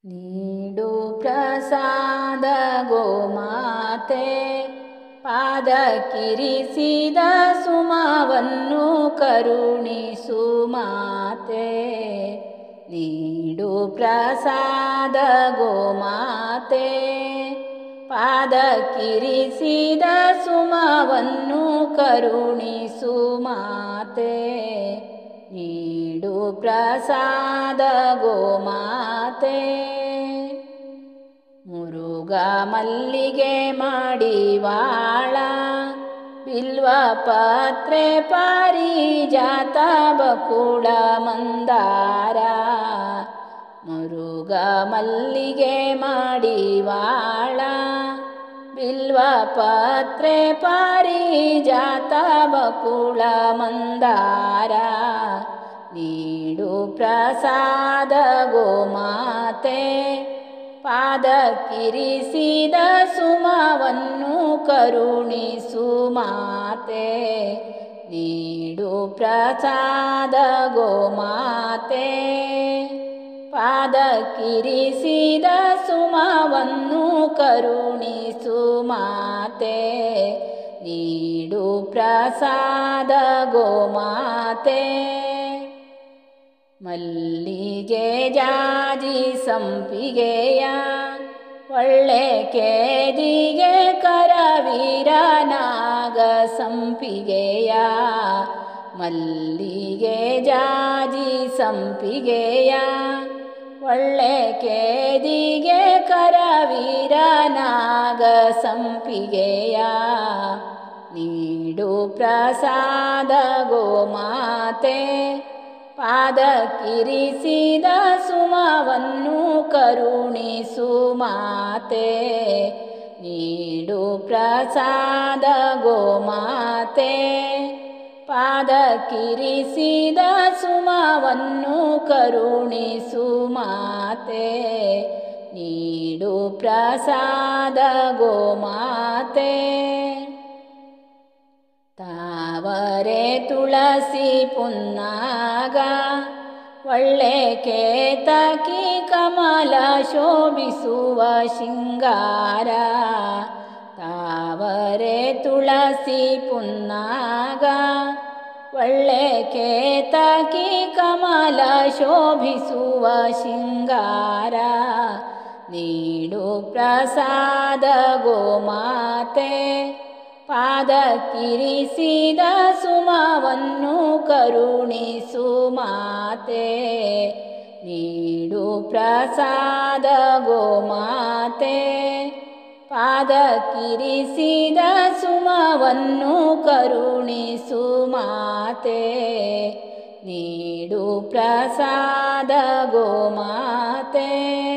ನೀಡು ಪ್ರಸಾದ ಗೋಮಾತೆ ಪಾದಕ್ಕಿರಿಸಿದ ಸುಮವನ್ನು ಕರುಣಿಸು ಮಾತೆ. ನೀಡು ಪ್ರಸಾದ ಗೋಮಾತೆ ಪಾದಕ್ಕಿರಿಸಿದ ಸುಮವನ್ನು ಕರುಣಿಸು ಮಾತೆ. ನೀಡು ಪ್ರಸಾದ ಗೋಮಾತೆ. ಮುರುಘ ಮಲ್ಲಿಗೆ ಮಾಡಿವಾಳ ಬಿಲ್ವ ಪತ್ರೆ ಪಾರಿಜಾತ ಬಕುಳ ಮಂದಾರ. ಮುರುಘ ಮಲ್ಲಿಗೆ ಮಾಡಿವಾಳ ಬಿಲ್ವ ಪತ್ರೆ ಪಾರಿಜಾತ ಬಕುಳ ಮಂದಾರ. ನೀಡು ಪ್ರಸಾದ ಗೋಮಾತೆ ಪಾದಕ್ಕಿರಿಸಿದ ಸುಮವನ್ನು ಕರುಣಿಸು ಮಾತೆ. ನೀಡು ಪ್ರಸಾದ ಗೋಮಾತೆ ಪಾದಕ್ಕಿರಿಸಿದ ಸುಮವನ್ನು ಕರುಣಿಸು ಮಾತೆ. ನೀಡು ಪ್ರಸಾದ ಗೋಮಾತೆ. ಮಲ್ಲಿಗೆ ಜಾಜಿ ಸಂಪಿಗೆಯ ಒಳ್ಳೆ ಕೇದಿಗೆ ಕರವೀರ ನಾಗ ಸಂಪಿಗೆಯ. ಮಲ್ಲಿಗೆ ಜಾಜಿ ಸಂಪಿಗೆಯ ಒಳ್ಳೆ ಕೇದಿಗೆ ಕರವೀರ ನಾಗ ಸಂಪಿಗೆಯ. ನೀಡು ಪ್ರಸಾದ ಗೋಮಾತೆ ಪಾದಕ್ಕಿರಿಸಿದ ಸುಮವನ್ನು ಕರುಣಿಸು ಮಾತೆ. ನೀಡು ಪ್ರಸಾದ ಗೋಮಾತೆ ಪಾದಕ್ಕಿರಿಸಿದ ಸುಮವನ್ನು ಕರುಣಿಸು ಮಾತೆ. ನೀಡು ಪ್ರಸಾದ ಗೋಮಾತೆ. ತಾವರೆ ತುಳಸಿ ಪುನ್ನಾಗ ಒಳ್ಳೆ ಕೇತಕಿ ಕಮಲ ಶೋಭಿಸುವ ಶೃಂಗಾರ. ತಾವರೆ ತುಳಸಿ ಪುನ್ನಾಗ ಒಳ್ಳೆ ಕೇತಕಿ ಕಮಲ ಶೋಭಿಸುವ ಶೃಂಗಾರ. ನೀಡು ಪ್ರಸಾದ ಗೋಮಾತೆ ಪಾದಕ್ಕಿರಿಸಿದ ಸುಮವನ್ನು ಕರುಣಿಸು ಮಾತೆ. ನೀಡು ಪ್ರಸಾದ ಗೋಮಾತೆ ಪಾದಕ್ಕಿರಿಸಿದ ಸುಮವನ್ನು ಕರುಣಿಸು ಮಾತೆ. ನೀಡು ಪ್ರಸಾದ ಗೋಮಾತೆ.